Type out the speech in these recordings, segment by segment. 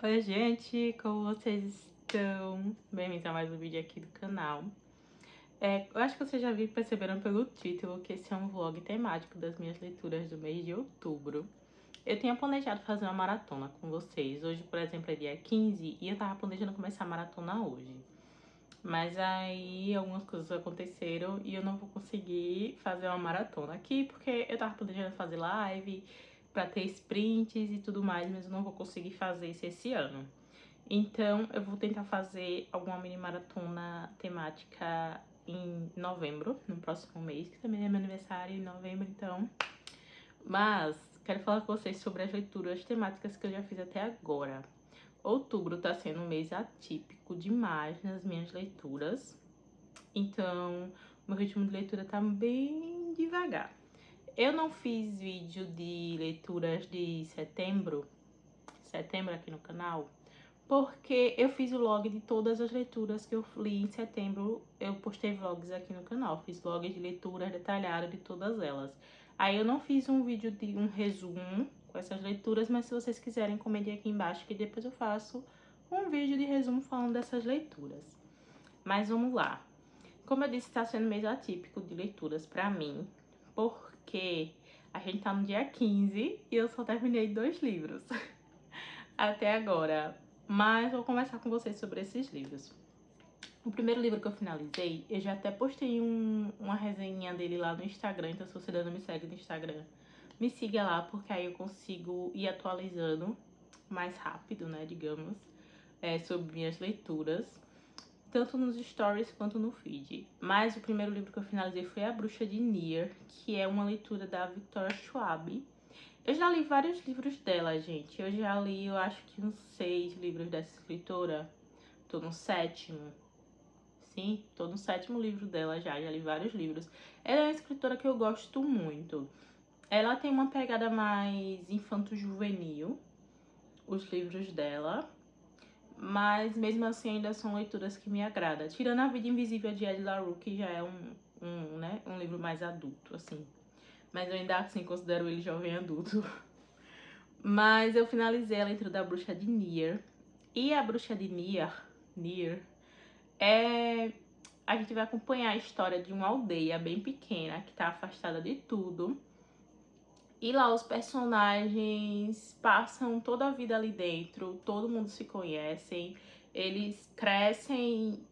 Oi, gente, como vocês estão? Bem-vindos a mais um vídeo aqui do canal. Eu acho que vocês já perceberam pelo título que esse é um vlog temático das minhas leituras do mês de outubro. Eu tinha planejado fazer uma maratona com vocês. Hoje, por exemplo, é dia 15 e eu tava planejando começar a maratona hoje. Mas aí algumas coisas aconteceram e eu não vou conseguir fazer uma maratona aqui porque eu tava planejando fazer live pra ter sprints e tudo mais, mas eu não vou conseguir fazer isso esse ano. Então, eu vou tentar fazer alguma mini maratona temática em novembro, no próximo mês, que também é meu aniversário em novembro, então. Mas, quero falar com vocês sobre as leituras temáticas que eu já fiz até agora. Outubro tá sendo um mês atípico demais nas minhas leituras, então, meu ritmo de leitura tá bem devagar. Eu não fiz vídeo de leituras de setembro aqui no canal, porque eu fiz o log de todas as leituras que eu li em setembro. Eu postei vlogs aqui no canal, fiz vlogs de leitura detalhada de todas elas. Aí eu não fiz um vídeo de um resumo com essas leituras, mas se vocês quiserem, comentem aqui embaixo que depois eu faço um vídeo de resumo falando dessas leituras. Mas vamos lá. Como eu disse, tá sendo um mês atípico de leituras pra mim, porque a gente tá no dia 15 e eu só terminei 2 livros até agora. Mas vou conversar com vocês sobre esses livros. O primeiro livro que eu finalizei, eu já até postei uma resenha dele lá no Instagram, então se você ainda não me segue no Instagram, me siga lá, porque aí eu consigo ir atualizando mais rápido, né, digamos, sobre minhas leituras, tanto nos stories quanto no feed. Mas o primeiro livro que eu finalizei foi A Bruxa de Nier, que é uma leitura da Victoria Schwab. Eu já li vários livros dela, gente. Eu já li, eu acho que uns 6 livros dessa escritora. Tô no 7º. Sim, tô no 7º livro dela já li vários livros. Ela é uma escritora que eu gosto muito. Ela tem uma pegada mais infanto-juvenil, os livros dela. Mas mesmo assim ainda são leituras que me agradam. Tirando A Vida Invisível de Ed La Rue, que já é um livro mais adulto, assim. Mas eu ainda assim considero ele jovem adulto. Mas eu finalizei a leitura da Bruxa de Nier. E a Bruxa de Nier a gente vai acompanhar a história de uma aldeia bem pequena que tá afastada de tudo. E lá os personagens passam toda a vida ali dentro, todo mundo se conhece, eles crescem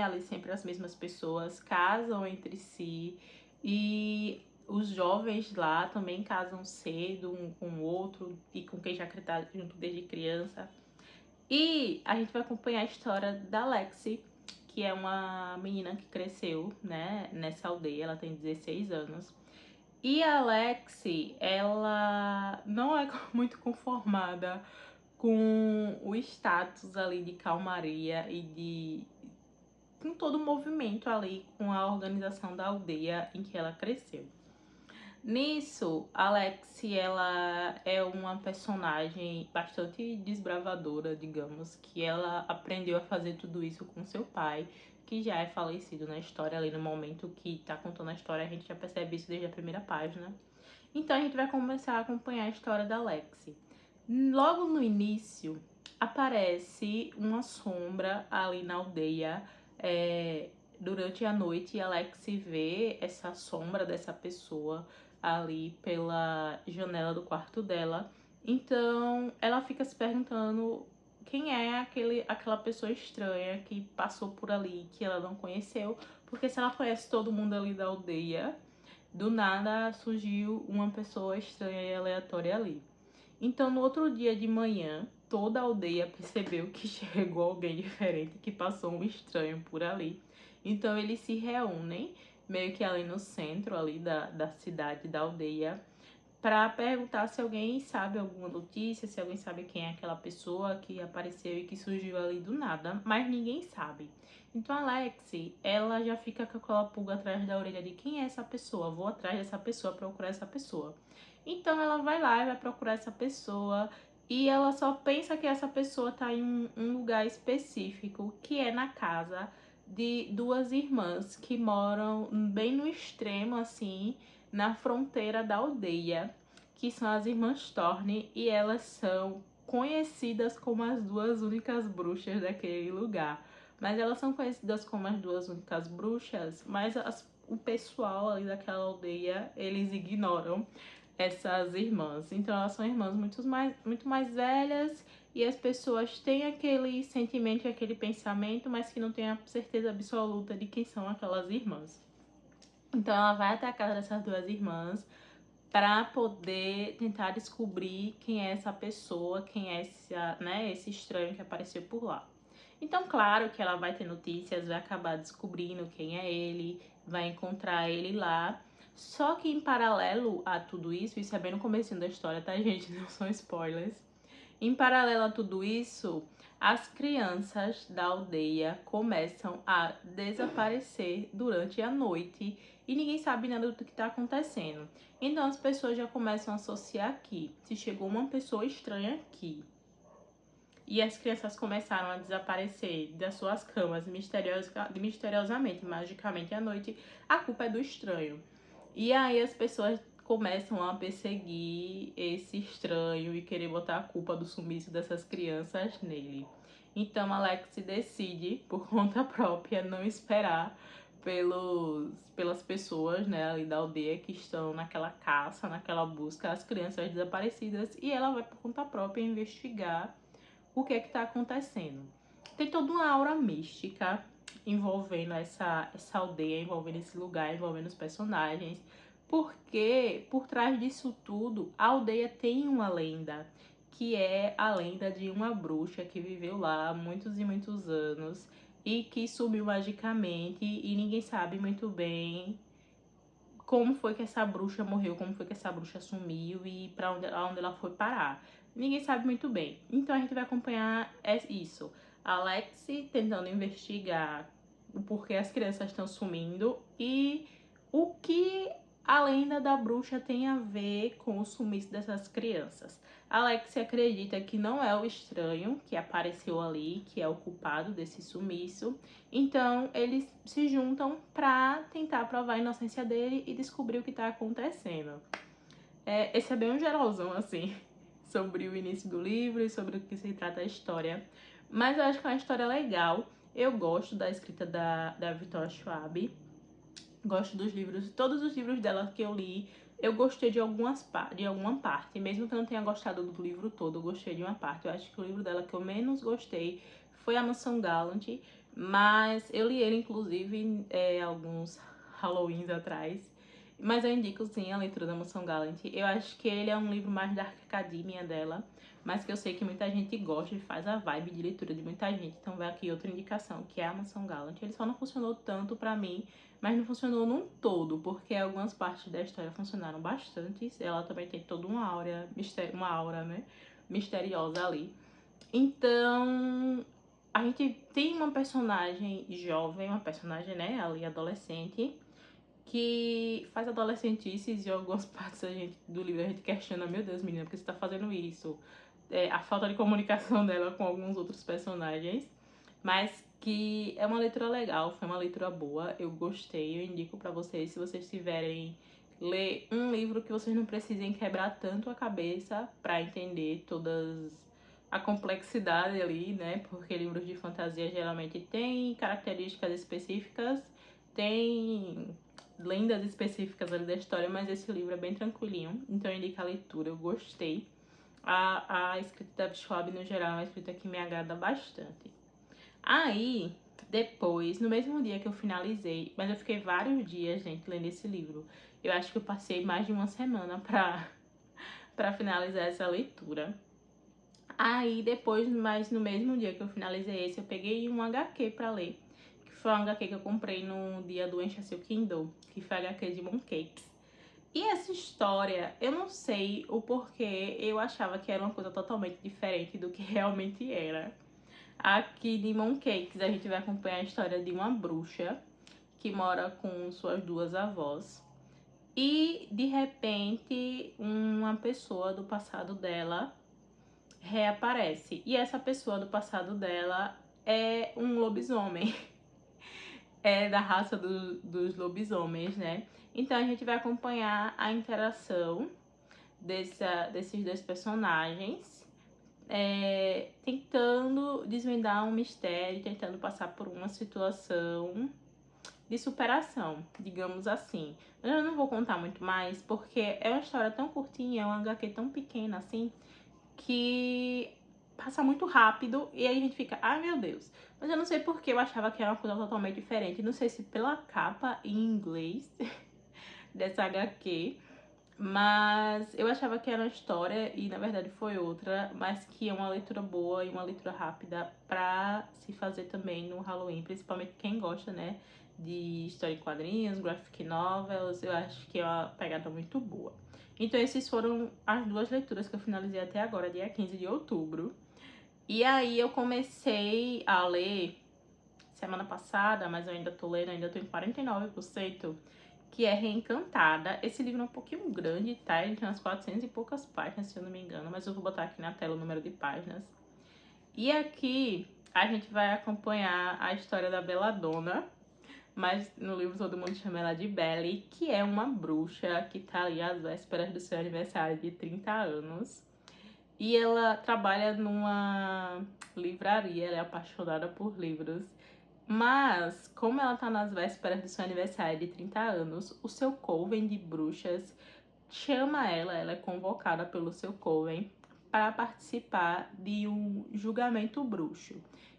ali sempre as mesmas pessoas, casam entre si e os jovens lá também casam cedo um com o outro e com quem já está junto desde criança. E a gente vai acompanhar a história da Lexi, que é uma menina que cresceu, né, nessa aldeia, ela tem 16 anos. E a Lexi, ela não é muito conformada com o status ali de calmaria e com todo o movimento ali, com a organização da aldeia em que ela cresceu. Nisso, a Lexi, ela é uma personagem bastante desbravadora, digamos, que ela aprendeu a fazer tudo isso com seu pai, que já é falecido na história, ali no momento que tá contando a história, a gente já percebe isso desde a primeira página. Então a gente vai começar a acompanhar a história da Lexi. Logo no início, aparece uma sombra ali na aldeia, durante a noite, e a Lexi vê essa sombra dessa pessoa ali pela janela do quarto dela. Então ela fica se perguntando quem é aquela pessoa estranha que passou por ali, que ela não conheceu, porque se ela conhece todo mundo ali da aldeia, do nada surgiu uma pessoa estranha e aleatória ali. Então no outro dia de manhã, toda a aldeia percebeu que chegou alguém diferente, que passou um estranho por ali. Então eles se reúnem meio que ali no centro ali da cidade, da aldeia, para perguntar se alguém sabe alguma notícia, se alguém sabe quem é aquela pessoa que apareceu e que surgiu ali do nada, mas ninguém sabe. Então a Lexi, ela já fica com aquela pulga atrás da orelha de quem é essa pessoa, vou atrás dessa pessoa, procurar essa pessoa. Então ela vai lá e vai procurar essa pessoa e ela só pensa que essa pessoa tá em um lugar específico, que é na casa de duas irmãs que moram bem no extremo, assim, na fronteira da aldeia, que são as irmãs Thorne, e elas são conhecidas como as duas únicas bruxas daquele lugar. Mas elas são conhecidas como as duas únicas bruxas, mas o pessoal ali daquela aldeia, eles ignoram essas irmãs. Então elas são irmãs muito mais velhas e as pessoas têm aquele sentimento e aquele pensamento, mas que não têm a certeza absoluta de quem são aquelas irmãs. Então ela vai até a casa dessas duas irmãs para poder tentar descobrir quem é essa pessoa, quem é esse estranho que apareceu por lá. Então, claro que ela vai ter notícias, vai acabar descobrindo quem é ele, vai encontrar ele lá. Só que em paralelo a tudo isso é bem no comecinho da história, tá, gente? Não são spoilers. Em paralelo a tudo isso, as crianças da aldeia começam a desaparecer durante a noite e ninguém sabe nada do que está acontecendo. Então as pessoas já começam a associar aqui. Se chegou uma pessoa estranha aqui. E as crianças começaram a desaparecer das suas camas misteriosamente, magicamente à noite, a culpa é do estranho. E aí as pessoas começam a perseguir esse estranho e querer botar a culpa do sumiço dessas crianças nele. Então Alex decide, por conta própria, não esperar pelas pessoas, né, ali da aldeia que estão naquela caça, naquela busca às crianças desaparecidas, e ela vai por conta própria investigar o que é que está acontecendo. Tem toda uma aura mística envolvendo essa aldeia, envolvendo esse lugar, envolvendo os personagens, porque por trás disso tudo, a aldeia tem uma lenda, que é a lenda de uma bruxa que viveu lá há muitos e muitos anos e que sumiu magicamente e ninguém sabe muito bem como foi que essa bruxa morreu, como foi que essa bruxa sumiu e para onde ela foi parar. Ninguém sabe muito bem. Então a gente vai acompanhar isso. A Alex tentando investigar o porquê as crianças estão sumindo e o que a lenda da bruxa tem a ver com o sumiço dessas crianças. Alex acredita que não é o estranho que apareceu ali, que é o culpado desse sumiço. Então eles se juntam para tentar provar a inocência dele e descobrir o que está acontecendo. Esse é bem um geralzão, assim, sobre o início do livro e sobre o que se trata a história. Mas eu acho que é uma história legal. Eu gosto da escrita da Victoria Schwab. Gosto dos livros, todos os livros dela que eu li, eu gostei de alguma parte. Mesmo que eu não tenha gostado do livro todo, eu gostei de uma parte. Eu acho que o livro dela que eu menos gostei foi A Mansão Gallant, mas eu li ele, inclusive, alguns Halloweens atrás. Mas eu indico, sim, a leitura da Mansão Gallant. Eu acho que ele é um livro mais da academia dela, mas que eu sei que muita gente gosta e faz a vibe de leitura de muita gente. Então vai aqui outra indicação, que é A Mansão Gallant. Ele só não funcionou tanto pra mim, mas não funcionou num todo, porque algumas partes da história funcionaram bastante. Ela também tem toda uma aura, né, misteriosa ali. Então, a gente tem uma personagem jovem, uma personagem, né, ali adolescente, que faz adolescentices e algumas partes do livro a gente questiona, meu Deus, menina, por que você tá fazendo isso? A falta de comunicação dela com alguns outros personagens, mas que é uma leitura legal, foi uma leitura boa, eu gostei, eu indico pra vocês, se vocês tiverem ler um livro que vocês não precisem quebrar tanto a cabeça pra entender todas a complexidade ali, né? Porque livros de fantasia geralmente têm características específicas, tem lendas específicas ali da história, mas esse livro é bem tranquilinho, então eu indico a leitura, eu gostei. A escrita da Schwab, no geral, é uma escrita que me agrada bastante. Aí, depois, no mesmo dia que eu finalizei, mas eu fiquei vários dias, gente, lendo esse livro. Eu acho que eu passei mais de uma semana pra finalizar essa leitura. Aí, depois, mas no mesmo dia que eu finalizei esse, eu peguei um HQ pra ler. Que foi um HQ que eu comprei no dia do Encha Seu Kindle, que foi HQ de Mooncakes. E essa história, eu não sei o porquê, eu achava que era uma coisa totalmente diferente do que realmente era. Aqui de Mooncakes, a gente vai acompanhar a história de uma bruxa que mora com suas duas avós. E, de repente, uma pessoa do passado dela reaparece. E essa pessoa do passado dela é um lobisomem. É da raça dos lobisomens, né? Então a gente vai acompanhar a interação desses dois personagens tentando desvendar um mistério, tentando passar por uma situação de superação, digamos assim. Eu não vou contar muito mais, porque é uma história tão curtinha, é uma HQ tão pequena assim, que passa muito rápido e aí a gente fica, ai meu Deus. Mas eu não sei porque eu achava que era uma coisa totalmente diferente. Não sei se pela capa em inglês dessa HQ, mas eu achava que era uma história e na verdade foi outra, mas que é uma leitura boa e uma leitura rápida pra se fazer também no Halloween, principalmente quem gosta, né, de história em quadrinhos, graphic novels. Eu acho que é uma pegada muito boa. Então esses foram as duas leituras que eu finalizei até agora, dia 15 de outubro. E aí eu comecei a ler semana passada, mas eu ainda tô lendo, ainda tô em 49%, que é Reencantada. Esse livro é um pouquinho grande, tá? Ele tem umas 400 e poucas páginas, se eu não me engano, mas eu vou botar aqui na tela o número de páginas. E aqui a gente vai acompanhar a história da Belladonna, mas no livro todo mundo chama ela de Belly, que é uma bruxa que tá ali às vésperas do seu aniversário de 30 anos. E ela trabalha numa livraria, ela é apaixonada por livros. Mas, como ela tá nas vésperas do seu aniversário de 30 anos, o seu coven de bruxas chama ela é convocada pelo seu coven para participar de um julgamento bruxo,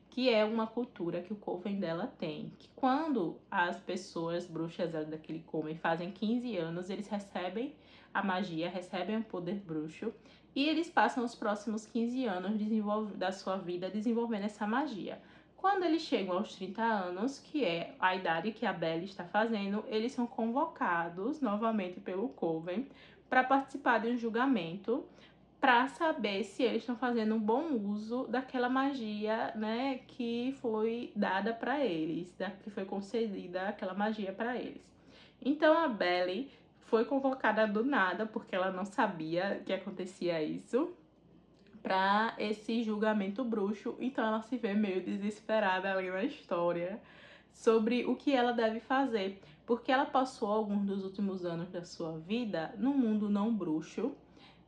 que é uma cultura que o coven dela tem. Que quando as pessoas bruxas daquele coven fazem 15 anos, eles recebem a magia, recebem o poder bruxo, e eles passam os próximos 15 anos da sua vida desenvolvendo essa magia. Quando eles chegam aos 30 anos, que é a idade que a Belle está fazendo, eles são convocados novamente pelo Coven para participar de um julgamento, para saber se eles estão fazendo um bom uso daquela magia, né, que foi dada para eles, que foi concedida aquela magia para eles. Então a Belle foi convocada do nada, porque ela não sabia que acontecia isso, para esse julgamento bruxo. Então ela se vê meio desesperada ali na história sobre o que ela deve fazer, porque ela passou alguns dos últimos anos da sua vida no mundo não bruxo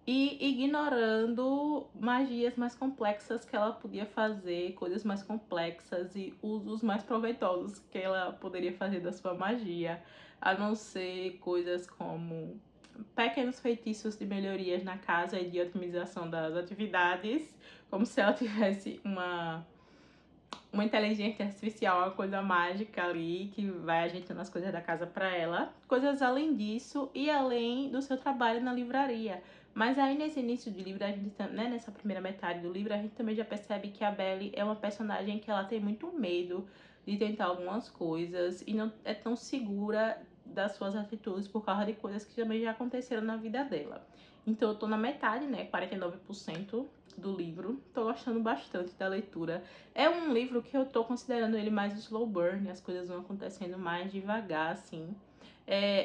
e ignorando magias mais complexas que ela podia fazer, coisas mais complexas e usos mais proveitosos que ela poderia fazer da sua magia, a não ser coisas como pequenos feitiços de melhorias na casa e de otimização das atividades, como se ela tivesse uma inteligência artificial, uma coisa mágica ali que vai ajeitando as coisas da casa para ela. Coisas além disso e além do seu trabalho na livraria. Mas aí nesse início de livro, a gente, né, nessa primeira metade do livro, a gente também já percebe que a Belle é uma personagem que ela tem muito medo de tentar algumas coisas e não é tão segura das suas atitudes por causa de coisas que também já aconteceram na vida dela. Então eu tô na metade, né, 49% do livro. Tô gostando bastante da leitura. É um livro que eu tô considerando ele mais slow burn, as coisas vão acontecendo mais devagar, assim.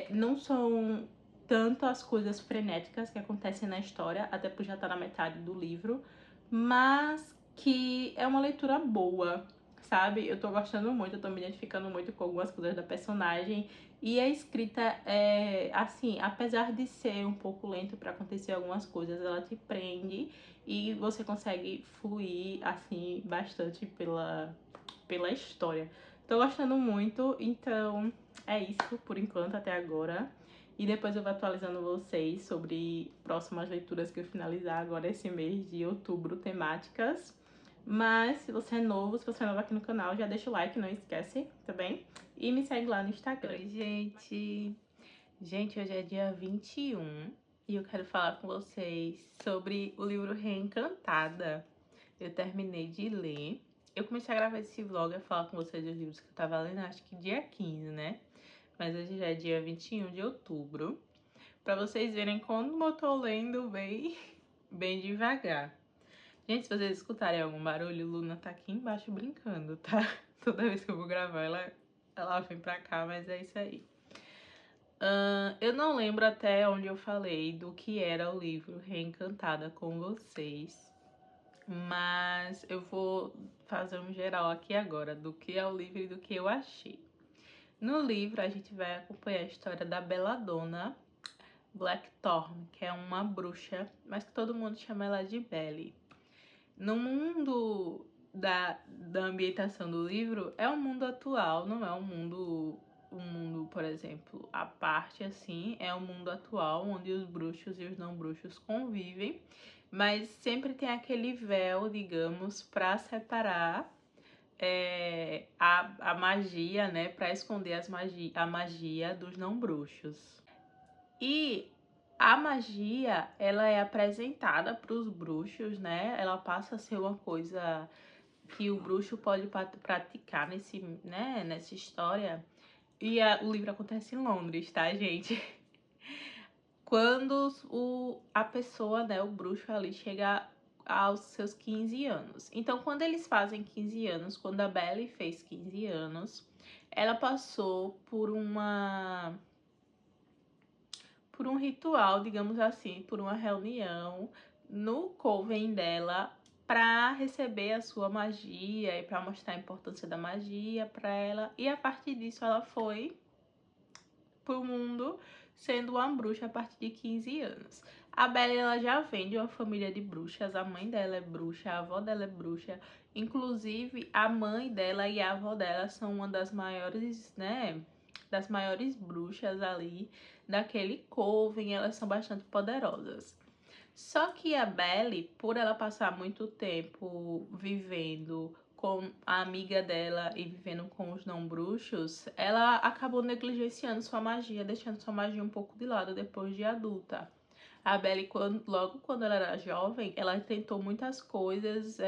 Não são tanto as coisas frenéticas que acontecem na história, até por já estar na metade do livro, mas que é uma leitura boa, sabe? Eu tô gostando muito, eu tô me identificando muito com algumas coisas da personagem. E a escrita é assim, apesar de ser um pouco lento para acontecer algumas coisas, ela te prende e você consegue fluir assim bastante pela história. Tô gostando muito, então é isso por enquanto até agora. E depois eu vou atualizando vocês sobre próximas leituras que eu finalizar agora esse mês de outubro, temáticas. Mas se você é novo, se você é novo aqui no canal, já deixa o like, não esquece, tá bem? E me segue lá no Instagram. Oi, gente! Gente, hoje é dia 21 e eu quero falar com vocês sobre o livro Reencantada. Eu terminei de ler. Eu comecei a gravar esse vlog, a falar com vocês dos livros que eu tava lendo, acho que dia 15, né? Mas hoje já é dia 21 de outubro. Pra vocês verem como eu tô lendo bem devagar. Gente, se vocês escutarem algum barulho, Luna tá aqui embaixo brincando, tá? Toda vez que eu vou gravar, ela vem pra cá, mas é isso aí. Eu não lembro até onde eu falei do que era o livro Reencantada com vocês, mas eu vou fazer um geral aqui agora do que é o livro e do que eu achei. No livro a gente vai acompanhar a história da Belladonna Blackthorn, que é uma bruxa, mas que todo mundo chama ela de Belle. No mundo da ambientação do livro, é um mundo atual, não é um mundo, por exemplo, à parte, assim, é um mundo atual onde os bruxos e os não bruxos convivem, mas sempre tem aquele véu, digamos, para separar a magia, né, para esconder a magia dos não bruxos. E a magia, ela é apresentada para os bruxos, né? Ela passa a ser uma coisa que o bruxo pode praticar nessa história. E o livro acontece em Londres, tá, gente? Quando a pessoa, né, o bruxo ali chega aos seus 15 anos. Então, quando eles fazem 15 anos, quando a Belle fez 15 anos, ela passou por um ritual, digamos assim, por uma reunião no coven dela para receber a sua magia e para mostrar a importância da magia para ela. E a partir disso ela foi pro mundo sendo uma bruxa a partir de 15 anos. A Belle, ela já vem de uma família de bruxas, a mãe dela é bruxa, a avó dela é bruxa, inclusive a mãe dela e a avó dela são uma das maiores, né, das maiores bruxas ali daquele coven, elas são bastante poderosas. Só que a Belle, por ela passar muito tempo vivendo com a amiga dela e vivendo com os não bruxos, ela acabou negligenciando sua magia, deixando sua magia um pouco de lado depois de adulta. A Belle, logo quando ela era jovem, ela tentou muitas coisas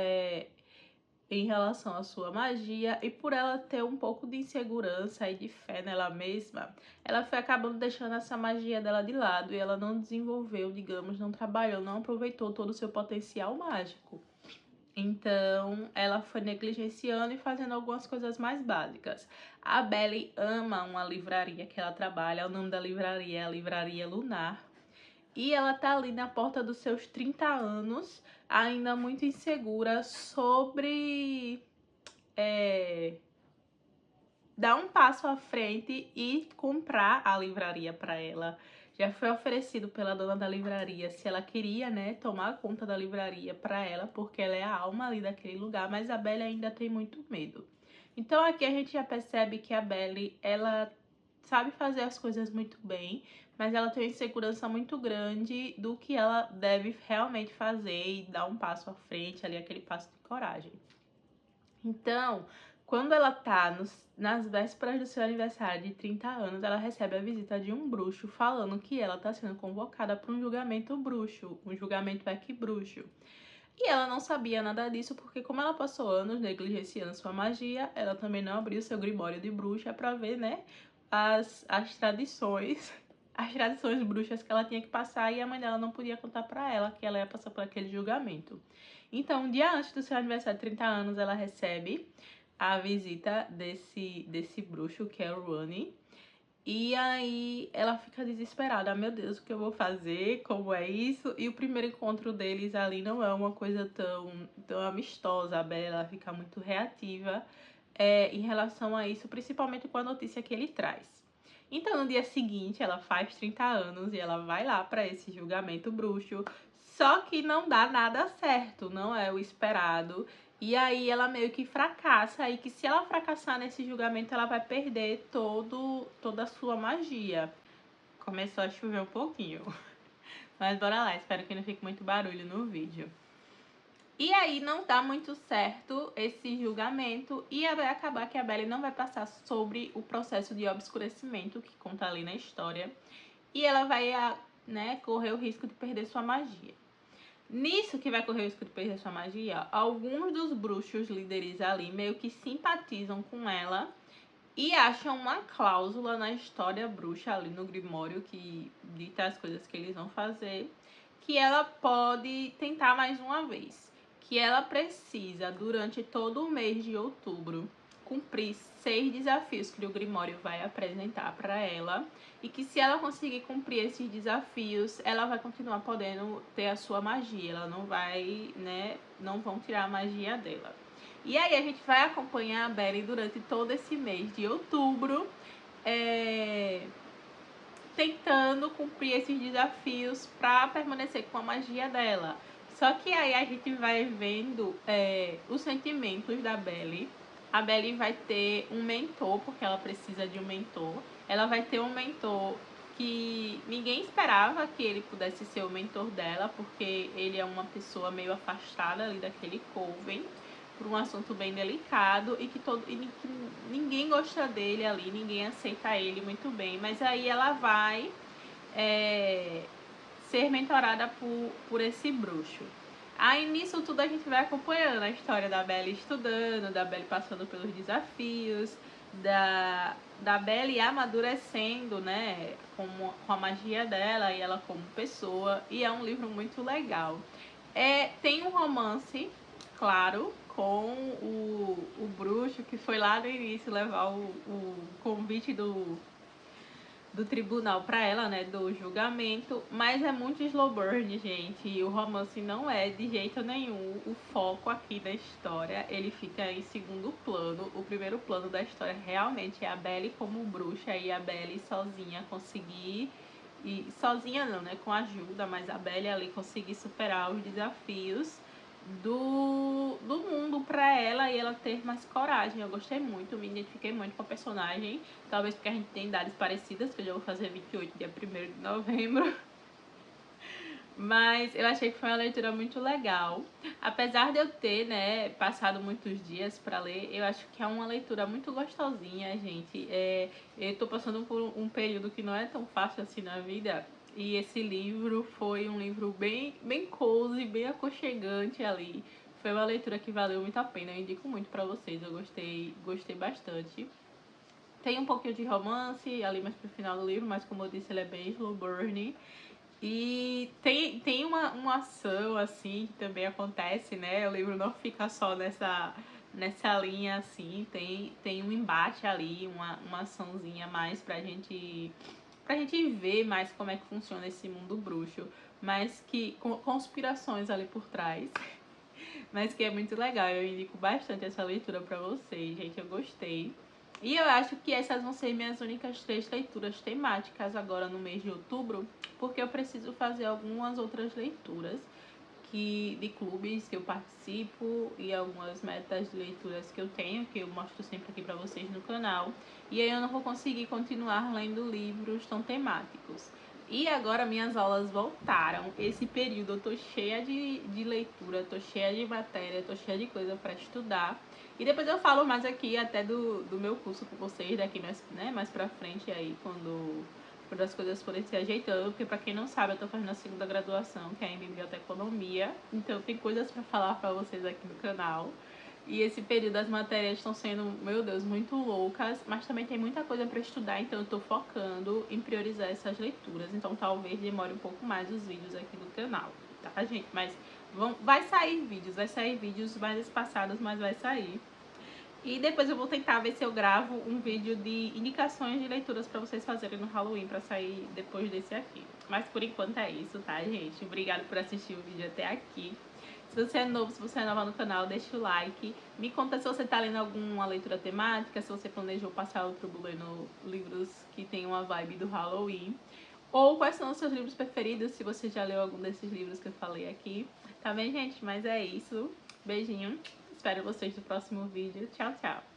em relação à sua magia, e por ela ter um pouco de insegurança e de fé nela mesma, ela foi acabando deixando essa magia dela de lado e ela não desenvolveu, digamos, não trabalhou, não aproveitou todo o seu potencial mágico. Então, ela foi negligenciando e fazendo algumas coisas mais básicas. A Belle ama uma livraria que ela trabalha, o nome da livraria é a Livraria Lunar. E ela tá ali na porta dos seus 30 anos, ainda muito insegura sobre dar um passo à frente e comprar a livraria para ela. Já foi oferecido pela dona da livraria se ela queria, né, tomar conta da livraria para ela, porque ela é a alma ali daquele lugar, mas a Belle ainda tem muito medo. Então aqui a gente já percebe que a Belle, ela sabe fazer as coisas muito bem, mas ela tem uma insegurança muito grande do que ela deve realmente fazer e dar um passo à frente ali, aquele passo de coragem. Então, quando ela tá nas vésperas do seu aniversário de 30 anos, ela recebe a visita de um bruxo falando que ela tá sendo convocada para um julgamento bruxo, um julgamento ex-bruxo. E ela não sabia nada disso porque, como ela passou anos negligenciando sua magia, ela também não abriu seu grimório de bruxa para ver, né, as tradições, as tradições bruxas que ela tinha que passar, e a mãe dela não podia contar para ela que ela ia passar por aquele julgamento. Então, um dia antes do seu aniversário de 30 anos, ela recebe a visita desse bruxo, que é o Ronnie. E aí ela fica desesperada, meu Deus, o que eu vou fazer? Como é isso? E o primeiro encontro deles ali não é uma coisa tão amistosa. A Bella fica muito reativa em relação a isso, principalmente com a notícia que ele traz. Então, no dia seguinte, ela faz 30 anos e ela vai lá para esse julgamento bruxo. Só que não dá nada certo, não é o esperado. E aí ela meio que fracassa, e que se ela fracassar nesse julgamento, ela vai perder toda a sua magia. Começou a chover um pouquinho. Mas bora lá, espero que não fique muito barulho no vídeo. E aí não dá muito certo esse julgamento, e vai acabar que a Belle não vai passar sobre o processo de obscurecimento que conta ali na história. E ela vai, né, correr o risco de perder sua magia. Nisso que vai correr o risco de perder sua magia, alguns dos bruxos líderes ali meio que simpatizam com ela e acham uma cláusula na história bruxa ali no Grimório que dita as coisas que eles vão fazer, que ela pode tentar mais uma vez, que ela precisa, durante todo o mês de outubro, cumprir 6 desafios que o Grimório vai apresentar para ela, e que se ela conseguir cumprir esses desafios, ela vai continuar podendo ter a sua magia, ela não vai, né, não vão tirar a magia dela. E aí a gente vai acompanhar a Belle durante todo esse mês de outubro, tentando cumprir esses desafios para permanecer com a magia dela. Só que aí a gente vai vendo os sentimentos da Belle. A Belle vai ter um mentor, porque ela precisa de um mentor. Ela vai ter um mentor que ninguém esperava que ele pudesse ser o mentor dela, porque ele é uma pessoa meio afastada ali daquele coven, por um assunto bem delicado e que ninguém gosta dele ali, ninguém aceita ele muito bem. Mas aí ela vai ser mentorada por esse bruxo. Aí nisso tudo a gente vai acompanhando a história da Belle estudando, da Belle passando pelos desafios, da Belle amadurecendo, né, com a magia dela e ela como pessoa. E é um livro muito legal. Tem um romance, claro, com o bruxo que foi lá no início levar o convite do tribunal para ela, né, do julgamento, mas é muito slow burn, gente, e o romance não é de jeito nenhum o foco aqui da história, ele fica em segundo plano. O primeiro plano da história realmente é a Belle como bruxa e a Belle sozinha conseguir, e sozinha não, né, com ajuda, mas a Belle ali conseguir superar os desafios do mundo para ela e ela ter mais coragem. Eu gostei muito, me identifiquei muito com a personagem, talvez porque a gente tem idades parecidas, que eu já vou fazer 28 dia 1º de novembro. Mas eu achei que foi uma leitura muito legal. Apesar de eu ter, né, passado muitos dias para ler, eu acho que é uma leitura muito gostosinha, gente. Eu tô passando por um período que não é tão fácil assim na vida. E esse livro foi um livro bem cozy, bem aconchegante ali. Foi uma leitura que valeu muito a pena. Eu indico muito para vocês. Eu gostei bastante. Tem um pouquinho de romance ali mais pro final do livro, mas como eu disse, ele é bem slow burn. E tem uma ação, assim, que também acontece, né? O livro não fica só nessa linha, assim. Tem um embate ali, uma açãozinha mais pra gente ver mais como é que funciona esse mundo bruxo. Mas que com conspirações ali por trás. Mas que é muito legal. Eu indico bastante essa leitura pra vocês, gente. Eu gostei. E eu acho que essas vão ser minhas únicas 3 leituras temáticas agora no mês de outubro, porque eu preciso fazer algumas outras leituras de clubes que eu participo e algumas metas de leituras que eu tenho, que eu mostro sempre aqui pra vocês no canal. E aí eu não vou conseguir continuar lendo livros tão temáticos. E agora minhas aulas voltaram. Esse período eu tô cheia de leitura, tô cheia de matéria, tô cheia de coisa para estudar. E depois eu falo mais aqui até do meu curso com vocês daqui mais pra frente aí, quando as coisas forem se ajeitando, porque pra quem não sabe, eu tô fazendo a segunda graduação, que é em biblioteconomia, então tem coisas pra falar pra vocês aqui no canal. E esse período as matérias estão sendo, meu Deus, muito loucas, mas também tem muita coisa para estudar, então eu tô focando em priorizar essas leituras. Então talvez demore um pouco mais os vídeos aqui no canal, tá, gente? Mas vai sair vídeos mais espaçados, mas vai sair. E depois eu vou tentar ver se eu gravo um vídeo de indicações de leituras para vocês fazerem no Halloween, para sair depois desse aqui. Mas por enquanto é isso, tá, gente? Obrigada por assistir o vídeo até aqui. Se você é novo, se você é nova no canal, deixa o like. Me conta se você tá lendo alguma leitura temática, se você planejou passar outro lendo livros que tem uma vibe do Halloween. Ou quais são os seus livros preferidos, se você já leu algum desses livros que eu falei aqui. Tá bem, gente? Mas é isso. Beijinho. Espero vocês no próximo vídeo. Tchau, tchau.